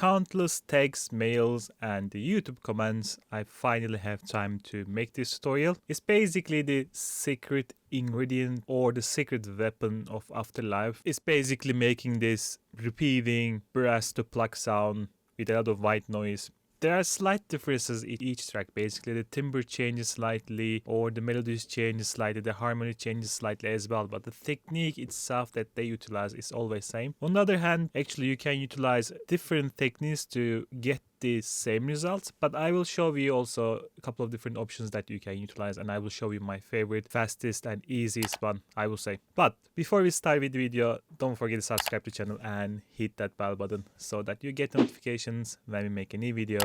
countless texts, mails, and the YouTube comments, I finally have time to make this tutorial. It's basically the secret ingredient or the secret weapon of Afterlife. It's basically making this repeating brass to plug sound with a lot of white noise. There are slight differences in each track. Basically, the timbre changes slightly, or the melodies changes slightly, the harmony changes slightly as well, but the technique itself that they utilize is always same. On the other hand, actually you can utilize different techniques to get the same results, but I will show you also a couple of different options that you can utilize, and I will show you my favorite, fastest and easiest one, I will say. But before we start with the video, don't forget to subscribe to the channel and hit that bell button so that you get notifications when we make a new video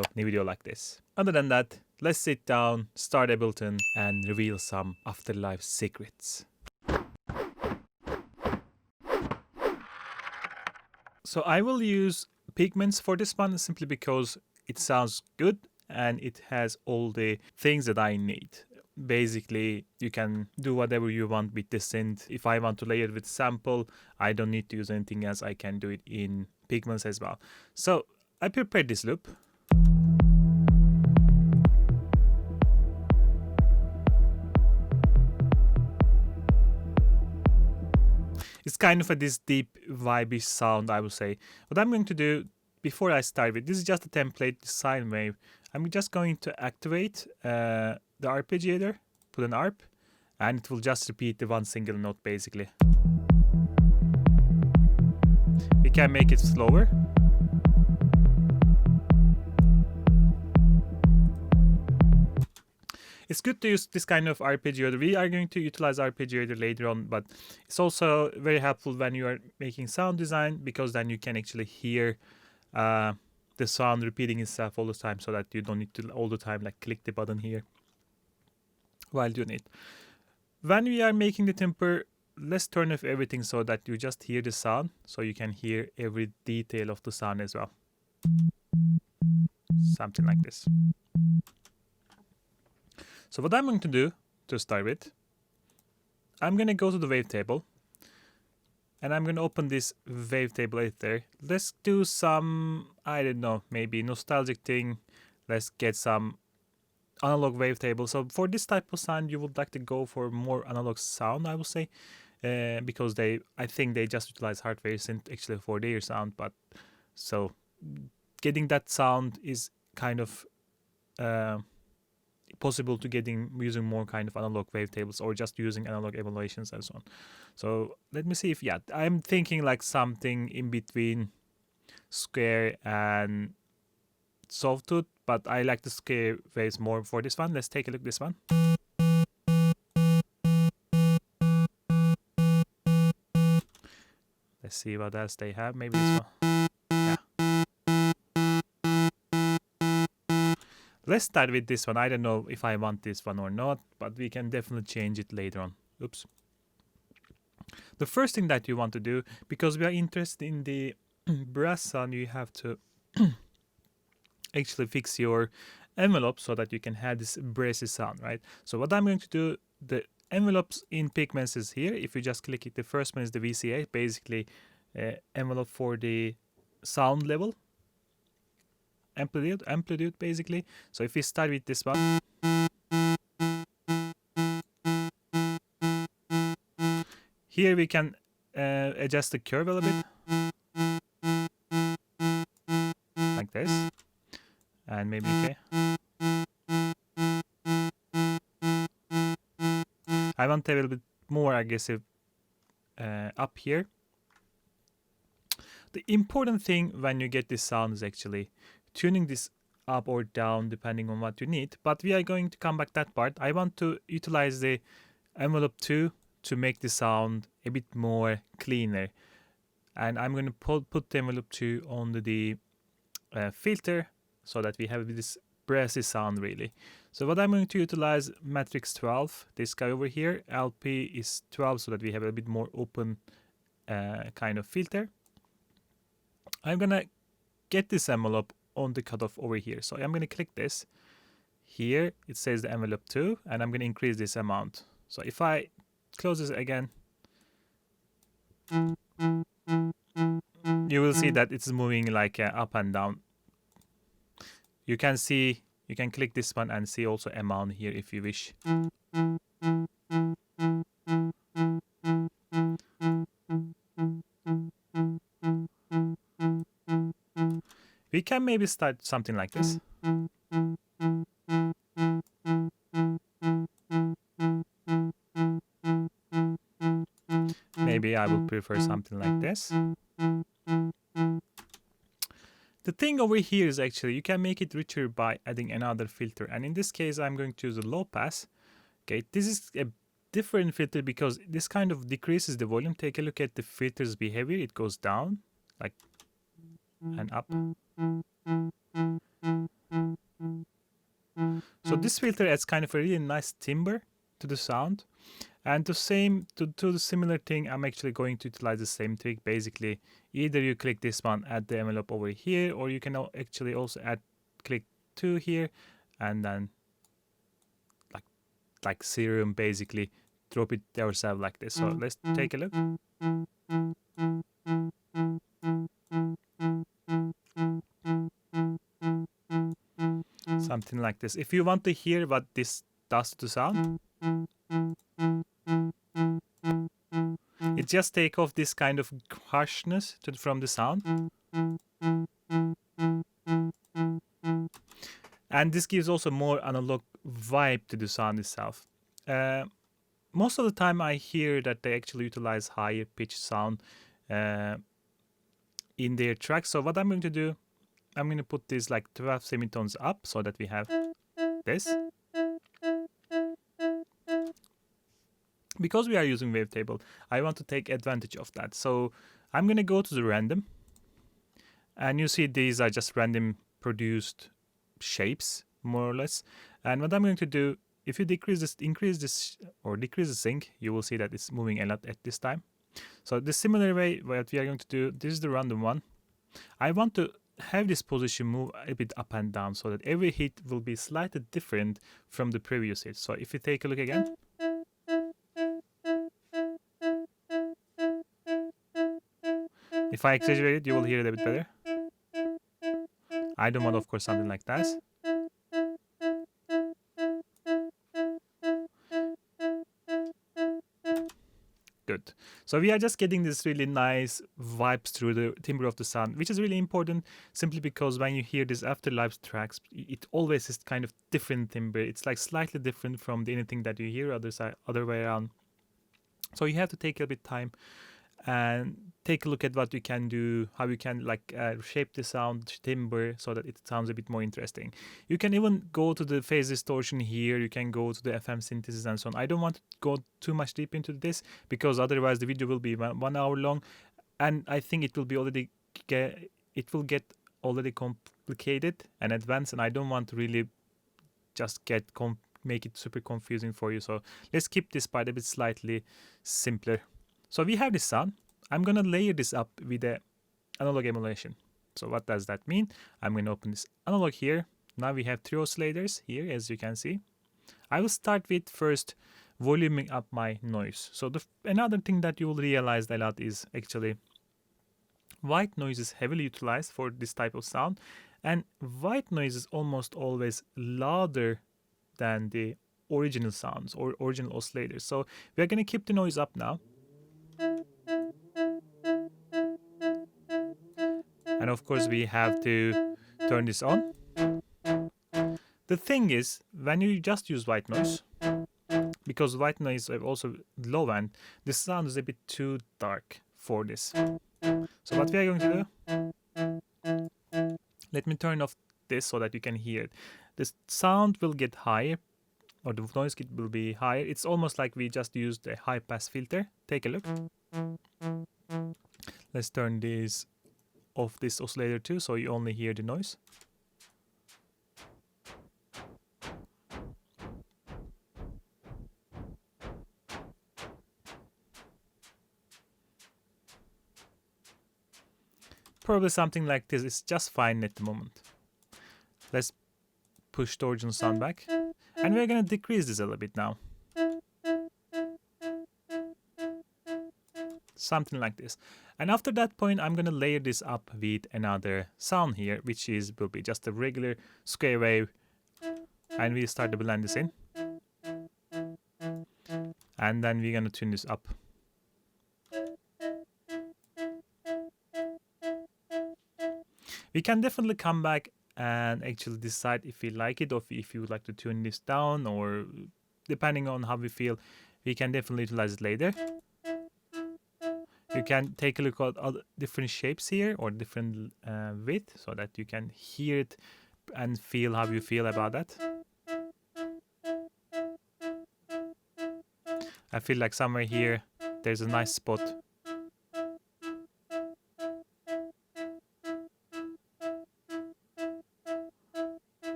like this. Other than that, let's sit down, start Ableton, and reveal some Afterlife secrets. So I will use Pigments for this one simply because it sounds good and it has all the things that I need. Basically, you can do whatever you want with the synth. If I want to layer it with sample, I don't need to use anything else. I can do it in Pigments as well. So I prepared this loop. It's kind of this deep, vibey sound, I would say. What I'm going to do before I start with, this is just a template sine wave. I'm just going to activate the arpeggiator, put an arp, and it will just repeat the one single note basically. We can make it slower. It's good to use this kind of arpeggiator. We are going to utilize arpeggiator later on, but it's also very helpful when you are making sound design, because then you can actually hear the sound repeating itself all the time, so that you don't need to all the time like click the button here while doing it. When we are making the timbre, let's turn off everything so that you just hear the sound, so you can hear every detail of the sound as well. Something like this. So what I'm going to do to start with, I'm going to go to the Wavetable and I'm going to open this Wavetable editor. Let's do some, I don't know, maybe nostalgic thing. Let's get some analog wavetable. So for this type of sound, you would like to go for more analog sound, I would say, because I think they just utilize hardware synth actually for their sound. But so getting that sound is kind of possible to getting using more kind of analog wavetables or just using analog evaluations and so on. So let me see if, yeah, I'm thinking like something in between square and sawtooth, but I like the square waves more for this one. Let's take a look at this one. Let's see what else they have. Maybe this one. Let's start with this one. I don't know if I want this one or not, but we can definitely change it later on. Oops. The first thing that you want to do, because we are interested in the brass sound, you have to actually fix your envelope so that you can have this brassy sound, right? So what I'm going to do, the envelopes in Pigments is here. If you just click it, the first one is the VCA, basically envelope for the sound level. Amplitude basically. So if we start with this one, here we can adjust the curve a little bit like this, and maybe okay. I want a little bit more aggressive up here. The important thing when you get this sound is actually tuning this up or down depending on what you need, but we are going to come back that part. I want to utilize the envelope 2 to make the sound a bit more cleaner, and I'm going to put the envelope 2 on the filter so that we have this brassy sound really. So what I'm going to utilize, matrix 12, this guy over here, LP is 12, so that we have a bit more open kind of filter. I'm gonna get this envelope on the cutoff over here. So I'm going to click this. Here it says the envelope 2, and I'm going to increase this amount. So if I close this again, you will see that it's moving like up and down You can see, you can click this one and see also amount here if you wish. We can maybe start something like this. Maybe I will prefer something like this. The thing over here is actually you can make it richer by adding another filter, and in this case I'm going to use a low pass. Okay, this is a different filter because this kind of decreases the volume. Take a look at the filter's behavior. It goes down like and up. So this filter adds kind of a really nice timbre to the sound. And to do the similar thing, I'm actually going to utilize the same trick. Basically, either you click this one, add the envelope over here, or you can actually also click 2 here, and then like serum, basically drop it yourself like this. So let's take a look. Something like this. If you want to hear what this does to sound, it just take off this kind of harshness from the sound. And this gives also more analog vibe to the sound itself. Most of the time I hear that they actually utilize higher pitch sound in their tracks. So what I'm going to do, I'm going to put this like 12 semitones up so that we have this. Because we are using Wavetable, I want to take advantage of that. So I'm going to go to the random. And you see these are just random produced shapes, more or less. And what I'm going to do, if you increase this or decrease the sync, you will see that it's moving a lot at this time. So the similar way, what we are going to do, this is the random one. I want to have this position move a bit up and down so that every hit will be slightly different from the previous hit. So if you take a look again. If I exaggerate it, you will hear it a bit better. I don't want, of course, something like that. Good. So we are just getting this really nice vibes through the timbre of the sound, which is really important simply because when you hear these Afterlife tracks, it always is kind of different timbre. It's like slightly different from anything that you hear other way around. So you have to take a bit time and take a look at what you can do, how you can shape the sound timbre so that it sounds a bit more interesting. You can even go to the phase distortion here, you can go to the FM synthesis and so on. I don't want to go too much deep into this because otherwise the video will be 1 hour long, and I think it will get already complicated and advanced, and I don't want to really just make it super confusing for you. So let's keep this part a bit slightly simpler. So we have this sound. I'm going to layer this up with the analog emulation. So what does that mean? I'm going to open this analog here. Now we have 3 oscillators here, as you can see. I will start with first voluming up my noise. So another thing that you will realize a lot is actually white noise is heavily utilized for this type of sound. And white noise is almost always louder than the original sounds or original oscillators. So we are going to keep the noise up now. And of course we have to turn this on. The thing is, when you just use white noise, because white noise is also low end, the sound is a bit too dark for this. So what we are going to do, let me turn off this so that you can hear it. The sound will get higher, or the noise will be higher. It's almost like we just used a high pass filter. Take a look. Let's turn this off, this oscillator too, so you only hear the noise. Probably something like this is just fine at the moment. Let's push the original sound back. And we're going to decrease this a little bit now. something like this. And after that point, I'm gonna layer this up with another sound here, which will be just a regular square wave, and we start to blend this in, and then we're gonna tune this up. We can definitely come back and actually decide if we like it, or if you would like to tune this down, or depending on how we feel, we can definitely utilize it later. You can take a look at all different shapes here, or different width, so that you can hear it and feel how you feel about that. I feel like somewhere here there's a nice spot.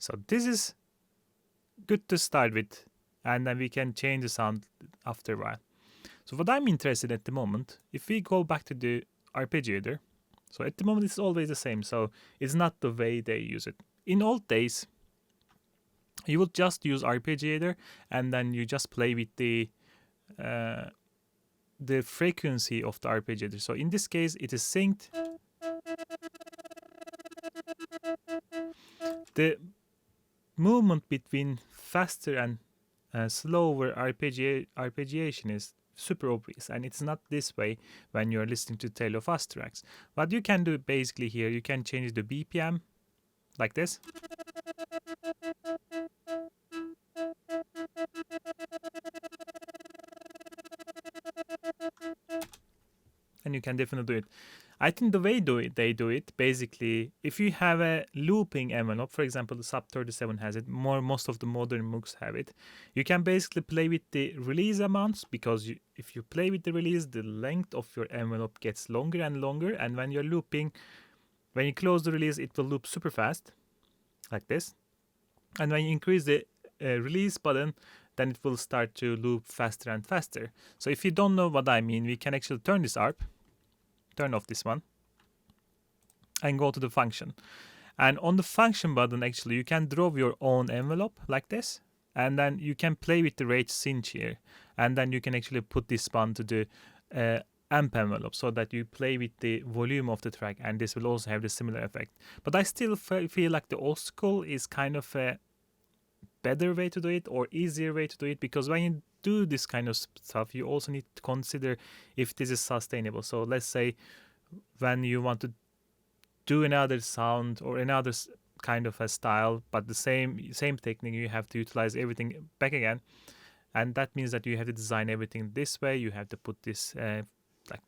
So this is good to start with, and then we can change the sound after a while. So what I'm interested in at the moment, if we go back to the arpeggiator, so at the moment it's always the same, so it's not the way they use it. In old days, you would just use arpeggiator, and then you just play with the frequency of the arpeggiator. So in this case, it is synced. The movement between faster and slower arpeggiation is super obvious, and it's not this way when you're listening to tail or fast tracks. What you can do basically here, you can change the BPM like this. And you can definitely do it. I think the way they do it, basically, if you have a looping envelope, for example, the Sub 37 has it, most of the modern Moogs have it, you can basically play with the release amounts, because if you play with the release, the length of your envelope gets longer and longer, and when you're looping, when you close the release, it will loop super fast, like this. And when you increase the release button, then it will start to loop faster and faster. So if you don't know what I mean, we can actually turn this ARP, turn off this one, and go to the function. And on the function button, actually, you can draw your own envelope like this, and then you can play with the rate cinch here, and then you can actually put this one to the amp envelope, so that you play with the volume of the track, and this will also have the similar effect. But I still feel like the old school is kind of a better way to do it, or easier way to do it, because when you do this kind of stuff, you also need to consider if this is sustainable. So let's say when you want to do another sound or another kind of a style, but the same technique, you have to utilize everything back again, and that means that you have to design everything this way. You have to put this like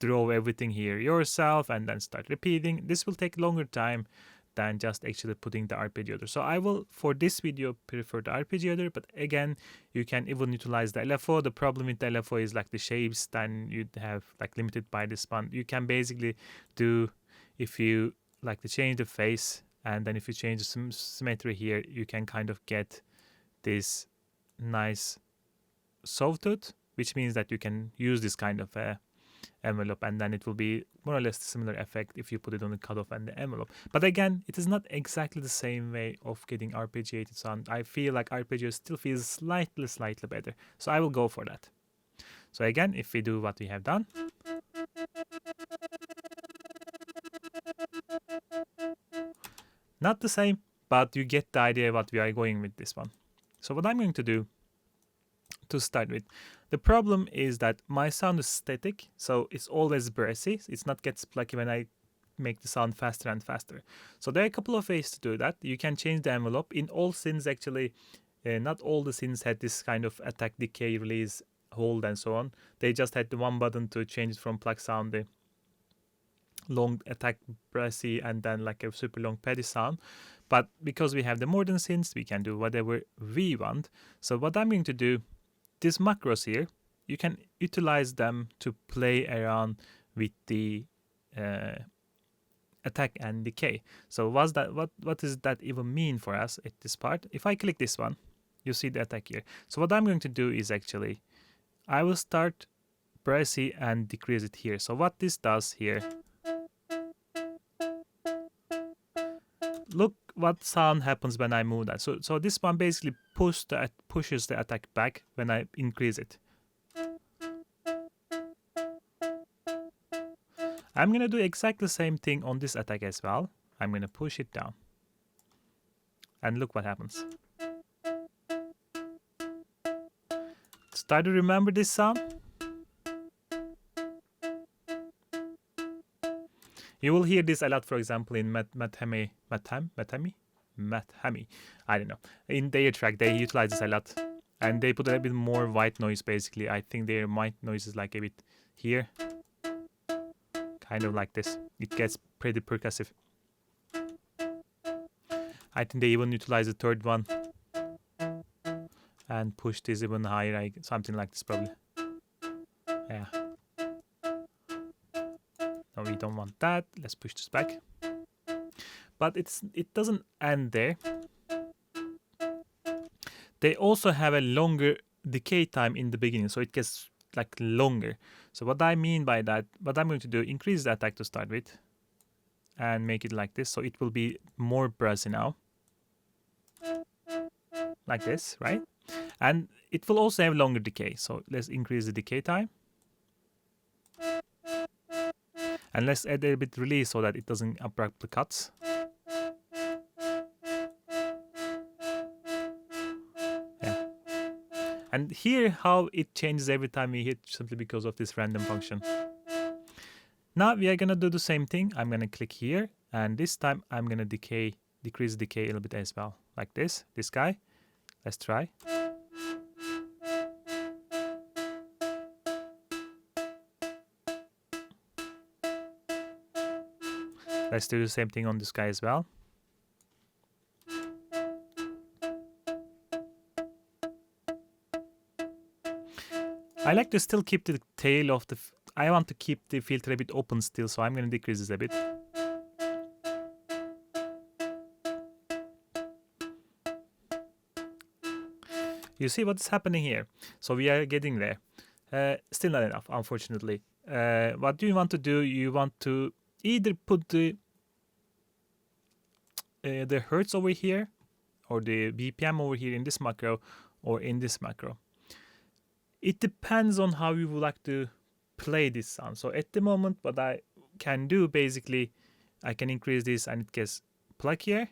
draw everything here yourself, and then start repeating. This will take longer time than just actually putting the arpeggiator. So I will, for this video, prefer the arpeggiator, but again, you can even utilize the LFO. The problem with the LFO is like the shapes, then you'd have like limited by this one. You can basically do, if you like to change the phase, and then if you change the symmetry here, you can kind of get this nice sawtooth, which means that you can use this kind of envelope, and then it will be more or less similar effect if you put it on the cutoff and the envelope. But again, it is not exactly the same way of getting arpeggiated sound. I feel like arpeggio still feels slightly better, so I will go for that. So again, if we do what we have done, not the same, but you get the idea what we are going with this one. So what I'm going to do to start with, the problem is that my sound is static, so it's always brassy. It's not gets plucky when I make the sound faster and faster. So there are a couple of ways to do that. You can change the envelope. In all synths, actually, not all the synths had this kind of attack, decay, release, hold, and so on. They just had the one button to change it from pluck sound, the long attack brassy, and then like a super long paddy sound. But because we have the modern synths, we can do whatever we want. So what I'm going to do, these macros here, you can utilize them to play around with the attack and decay. So what does that even mean for us at this part? If I click this one, you see the attack here. So what I'm going to do is actually, I will start brassy and decrease it here. So what this does here, look what sound happens when I move that. So this one basically pushes the attack back when I increase it. I'm gonna do exactly the same thing on this attack as well. I'm gonna push it down. And look what happens. Start to remember this sound. You will hear this a lot, for example, in Mathame. I don't know. In their track, they utilize this a lot. And they put a bit more white noise, basically. I think their white noise is like a bit here. Kind of like this. It gets pretty percussive. I think they even utilize the third one. And push this even higher, like something like this probably. Yeah. No, we don't want that. Let's push this back. But it doesn't end there. They also have a longer decay time in the beginning, so it gets like longer. So what I mean by that, what I'm going to do, increase the attack to start with and make it like this, so it will be more brassy now. Like this, right? And it will also have longer decay, so let's increase the decay time. And let's add a bit release so that it doesn't abruptly cuts. Yeah. And here how it changes every time we hit, simply because of this random function. Now we are gonna do the same thing. I'm gonna click here, and this time I'm gonna decrease decay a little bit as well. Like this guy. Let's try. Let's do the same thing on this guy as well. I like to still keep the tail of the... I want to keep the filter a bit open still, so I'm going to decrease this a bit. You see what's happening here? So we are getting there. Still not enough, unfortunately. What do you want to do? You want to either put the hertz over here, or the BPM over here in this macro, or in this macro. It depends on how you would like to play this sound. So at the moment, what I can do, basically, I can increase this and it gets pluckier.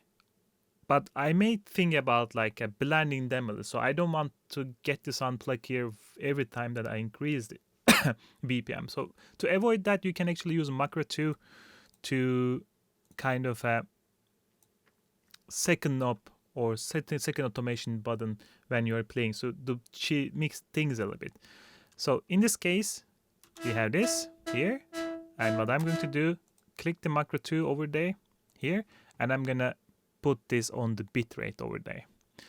But I may think about like blending them a little. So I don't want to get the sound pluckier every time that I increase the BPM. So to avoid that, you can actually use macro 2 to kind of second up or second automation button when you are playing, so to mix things a little bit. So in this case, we have this here, and what I'm going to do, click the macro 2 over there, here, and I'm gonna put this on the bit rate over there.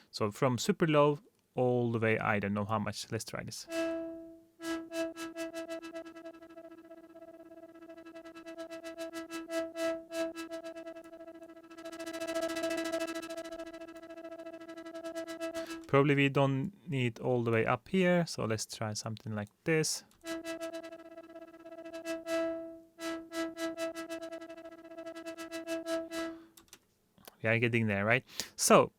So from super low all the way, I don't know how much. Let's try this. Probably we don't need all the way up here, so let's try something like this. We are getting there, right? So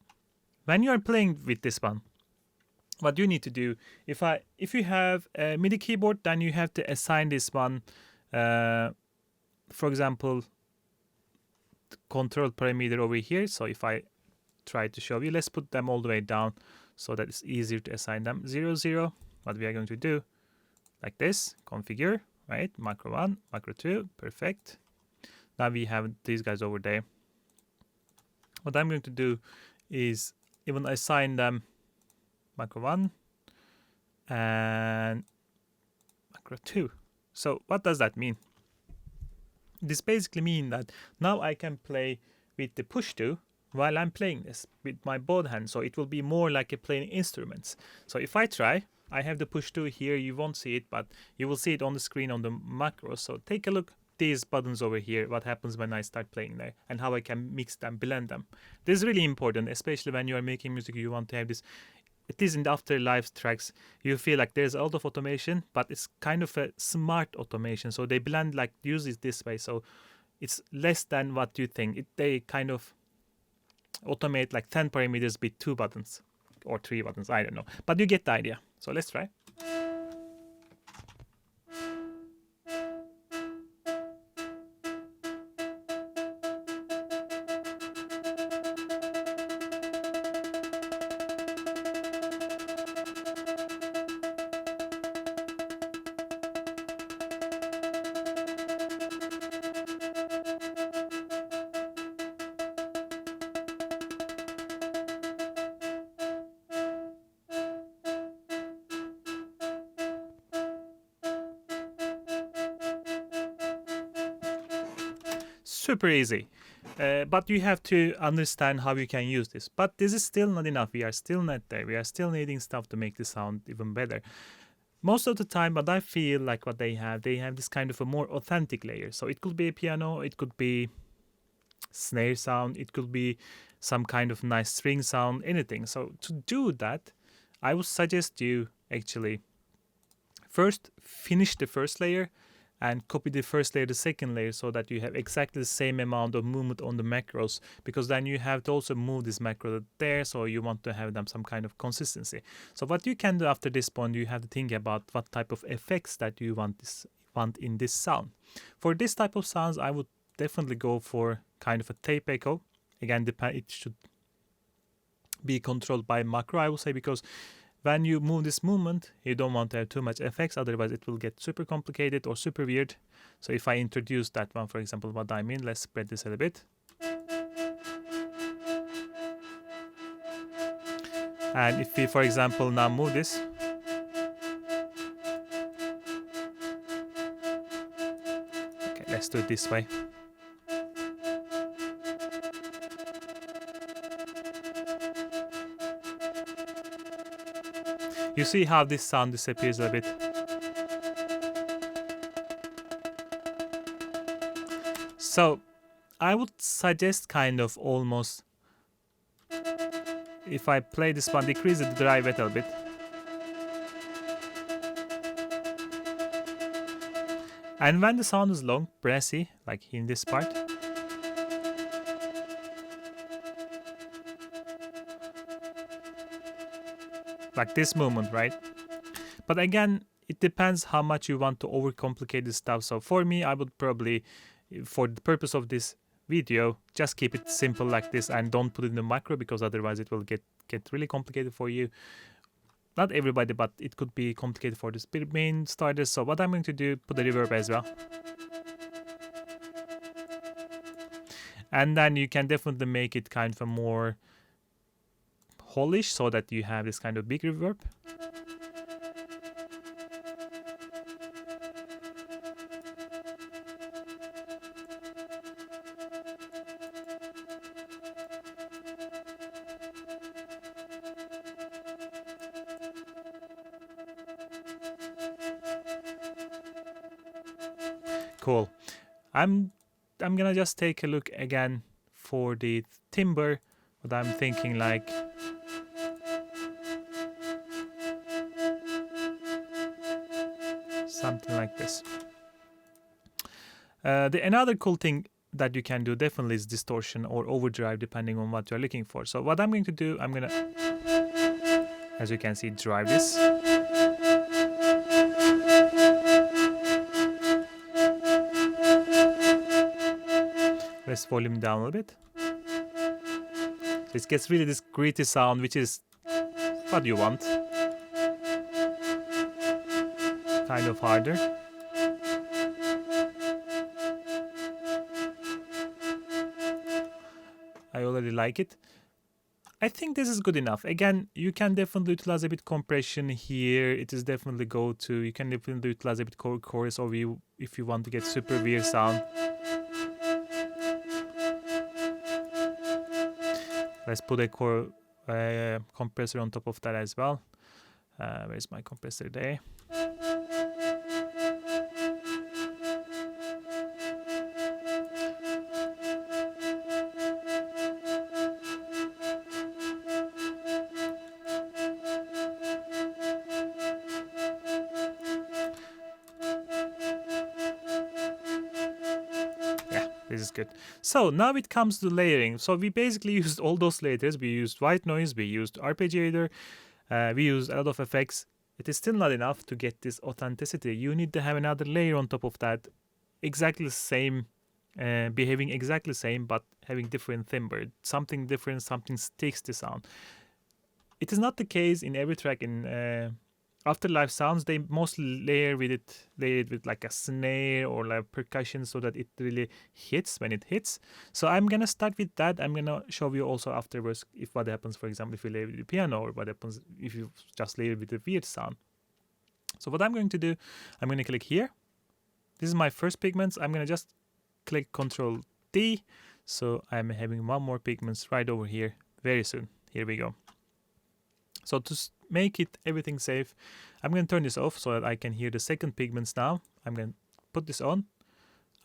when you are playing with this one, what you need to do, if you have a MIDI keyboard, then you have to assign this one, for example, control parameter over here. So if I try to show you, let's put them all the way down so that it's easier to assign them. 0, 0. What we are going to do, like this, configure, right? Macro 1, macro 2, perfect. Now we have these guys over there. What I'm going to do is even assign them macro 1 and macro 2. So what does that mean? This basically means that now I can play with the push 2 while I'm playing this with my both hands, so it will be more like a playing instruments. So if I try, I have the push 2 here, you won't see it, but you will see it on the screen on the macro. So take a look, these buttons over here, what happens when I start playing there, and how I can mix them, blend them. This is really important, especially when you are making music, you want to have this. It is in the Afterlife tracks, you feel like there's a lot of automation, but it's kind of a smart automation. So they blend, like, use it this way, so it's less than what you think. They kind of automate like 10 parameters with 2 buttons or 3 buttons, I don't know, but you get the idea. So let's try. super easy. But you have to understand how you can use this. But this is still not enough. We are still not there. We are still needing stuff to make the sound even better. Most of the time, what I feel like what they have this kind of a more authentic layer. So it could be a piano, it could be snare sound, it could be some kind of nice string sound, anything. So to do that, I would suggest you actually first finish the first layer and copy the first layer, the second layer, so that you have exactly the same amount of movement on the macros, because then you have to also move this macro there, so you want to have them some kind of consistency. So what you can do after this point, you have to think about what type of effects that you want in this sound. For this type of sounds, I would definitely go for kind of a tape echo. Again, it should be controlled by macro, I would say, because when you move this movement, you don't want to have too much effects, otherwise it will get super complicated or super weird. So if I introduce that one, for example, what I mean, let's spread this a little bit. And if we, for example, now move this, okay, let's do it this way. You see how this sound disappears a bit. So I would suggest kind of almost, if I play this one, decrease the drive a little bit. And when the sound is long, brassy, like in this part, like this movement, right? But again, it depends how much you want to overcomplicate this stuff. So for me, I would probably, for the purpose of this video, just keep it simple like this and don't put it in the macro, because otherwise it will get really complicated for you. Not everybody, but it could be complicated for the main starters. So what I'm going to do, put a reverb as well. And then you can definitely make it kind of a more hollish, so that you have this kind of big reverb. Cool. I'm gonna just take a look again for the timbre, but I'm thinking like something like this. Another cool thing that you can do definitely is distortion or overdrive, depending on what you're looking for. So what I'm going to do, I'm gonna, as you can see, drive this. Let's volume down a little bit. So it gets really this gritty sound, which is what you want. Kind of harder. I already like it. I think this is good enough. Again, you can definitely utilize a bit compression here. It is definitely go to. You can definitely utilize a bit chorus, or if you want to get super weird sound. Let's put a compressor on top of that as well. Where's my compressor there? This is good. So now it comes to layering. So we basically used all those layers. We used white noise, we used arpeggiator, we used a lot of effects. It is still not enough to get this authenticity. You need to have another layer on top of that, exactly the same, behaving exactly the same, but having different timbre. Something different, something sticks to sound. It is not the case in every track in Afterlife sounds. They mostly layer it with like a snare or like percussion, so that it really hits when it hits. So I'm gonna start with that. I'm gonna show you also afterwards if what happens, for example, if you layer with the piano, or what happens if you just layer with the weird sound. So what I'm going to do, I'm gonna click here. This is my first pigments. I'm gonna just click Control D. So I'm having one more pigments right over here very soon. Here we go. So to make it everything safe, I'm going to turn this off so that I can hear the second pigments now. I'm going to put this on.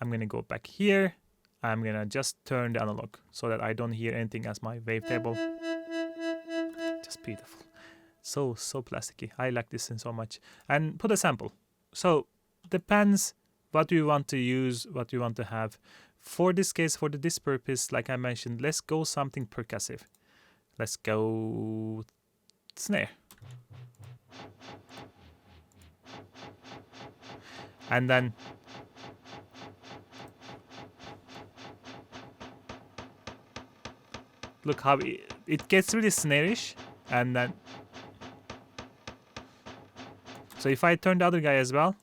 I'm going to go back here. I'm going to just turn the analog so that I don't hear anything as my wavetable. Just beautiful. So plasticky. I like this thing so much. And put a sample. So depends what you want to use, what you want to have. For this case, for this purpose, like I mentioned, let's go something percussive. Let's go snare. And then look how it gets really snare-ish. And then so if I turn the other guy as well,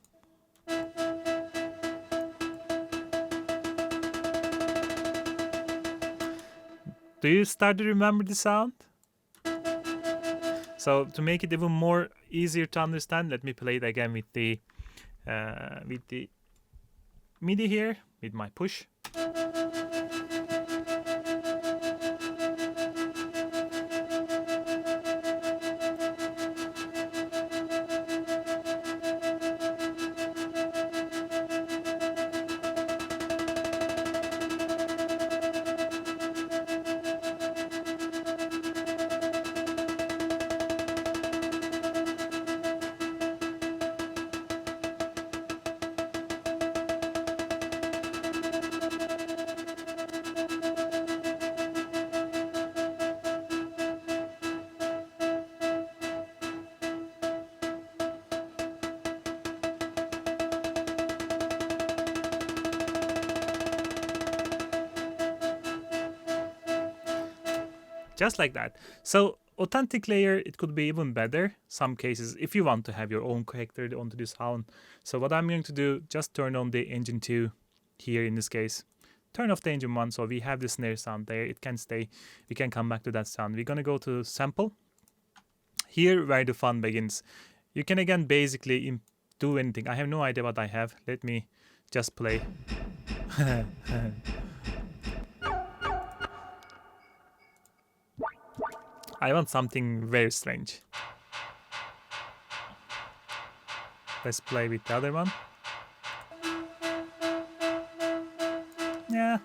do you start to remember the sound? So to make it even more easier to understand, let me play it again with the MIDI here, with my push. Just like that. So authentic layer, it could be even better some cases if you want to have your own corrector onto this sound. So what I'm going to do, just turn on the engine 2 here in this case. Turn off the engine 1 so we have the snare sound there. It can stay. We can come back to that sound. We're going to go to sample. Here where the fun begins. You can again basically do anything. I have no idea what I have. Let me just play. I want something very strange. Let's play with the other one. Yeah.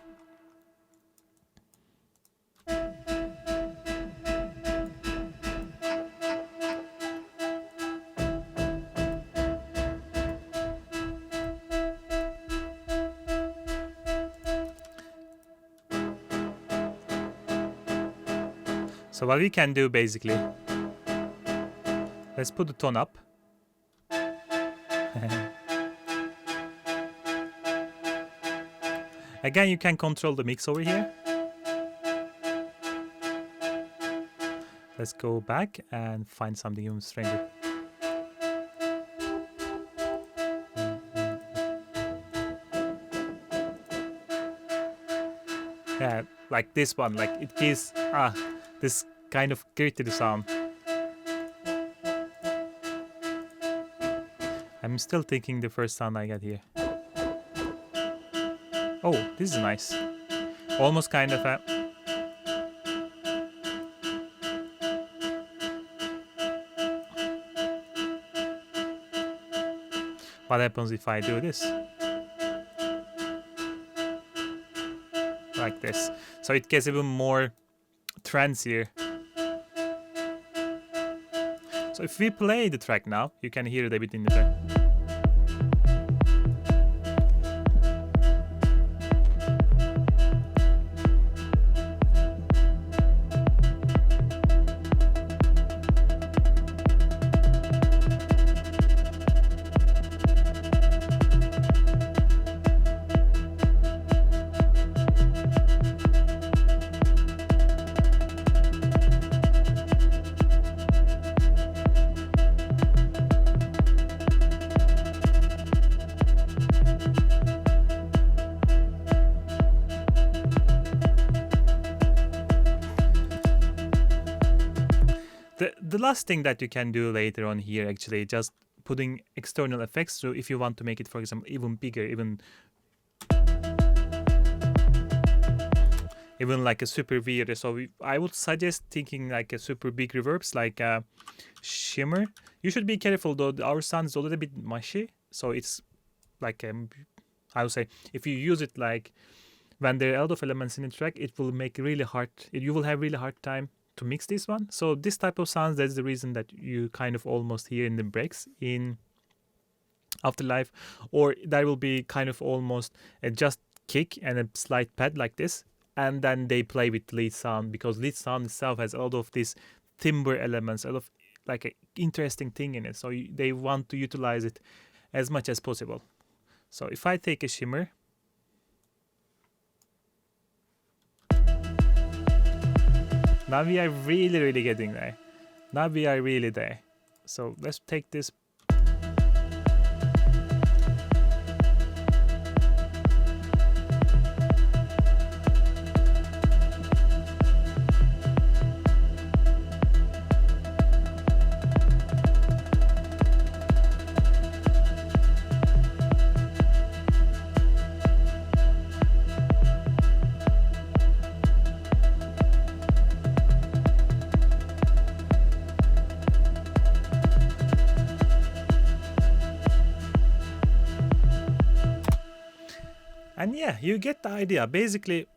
So what we can do basically, let's put the tone up. Again, you can control the mix over here. Let's go back and find something even stranger. Yeah, like this one, like it gives this kind of gritty sound. I'm still thinking the first sound I got here. Oh, this is nice. Almost kind of a... What happens if I do this? Like this. So it gets even more trancier. So if we play the track now, you can hear it a bit in the track. The last thing that you can do later on here, actually, just putting external effects. So if you want to make it, for example, even bigger, even... even like a super weird. So I would suggest thinking like a super big reverbs, like a shimmer. You should be careful though. Our sound is a little bit mushy, so it's like I would say if you use it like when there are a lot of elements in the track, it will make really hard. You will have really hard time to mix this one. So this type of sounds, that's the reason that you kind of almost hear in the breaks in Afterlife, or there will be kind of almost a just kick and a slight pad like this, and then they play with lead sound, because lead sound itself has a lot of these timbre elements, a lot of like an interesting thing in it. So they want to utilize it as much as possible. So if I take a shimmer, now we are really getting there. Now we are really there. So let's take this. And yeah, you get the idea. Basically,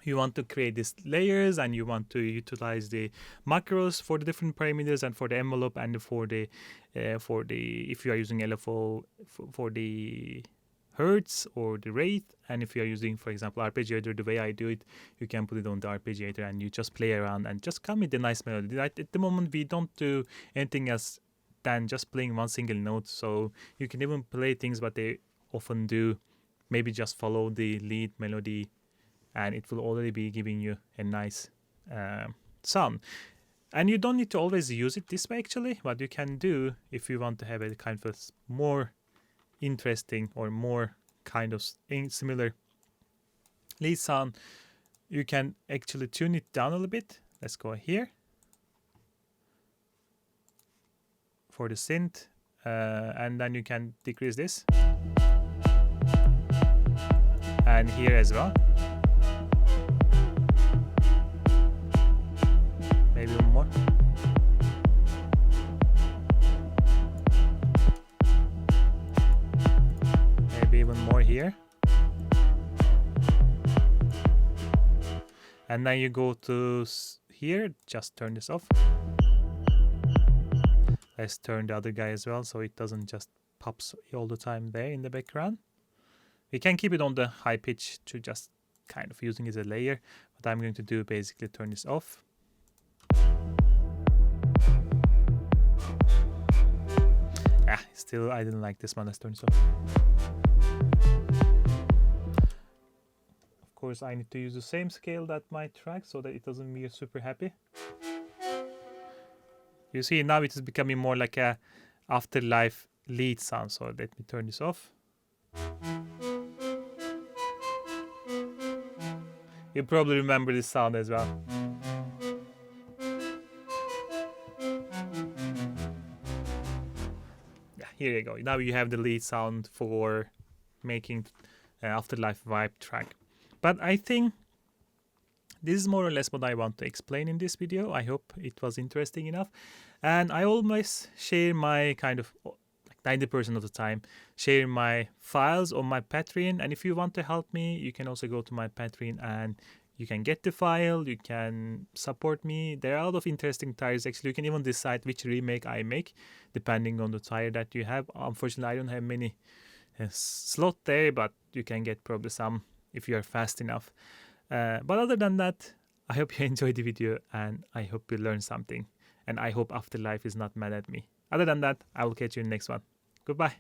you want to create these layers, and you want to utilize the macros for the different parameters, and for the envelope, and for the if you are using LFO for the hertz or the rate, and if you are using, for example, arpeggiator, the way I do it, you can put it on the arpeggiator and you just play around and just come with a nice melody. At the moment, we don't do anything else than just playing one single note. So you can even play things what they often do. Maybe just follow the lead melody, and it will already be giving you a nice sound. And you don't need to always use it this way, actually. What you can do, if you want to have a kind of more interesting or more kind of similar lead sound, you can actually tune it down a little bit. Let's go here for the synth, and then you can decrease this. And here as well. Maybe one more. Maybe even more here. And then you go to here, just turn this off. Let's turn the other guy as well, so it doesn't just pops all the time there in the background. We can keep it on the high pitch to just kind of using it as a layer. What I'm going to do, basically turn this off. Still I didn't like this one. Let's turn this off. Of course, I need to use the same scale that my track, so that it doesn't be super happy. You see, now it is becoming more like a Afterlife lead sound. So let me turn this off. You probably remember this sound as well. Yeah, here you go. Now you have the lead sound for making Afterlife vibe track. But I think this is more or less what I want to explain in this video. I hope it was interesting enough. And I always share my kind of 90% of the time, share my files on my Patreon. And if you want to help me, you can also go to my Patreon and you can get the file, you can support me. There are a lot of interesting tires. Actually, you can even decide which remake I make, depending on the tire that you have. Unfortunately, I don't have many slot there, but you can get probably some if you are fast enough. But other than that, I hope you enjoyed the video and I hope you learned something. And I hope Afterlife is not mad at me. Other than that, I will catch you in the next one. Goodbye.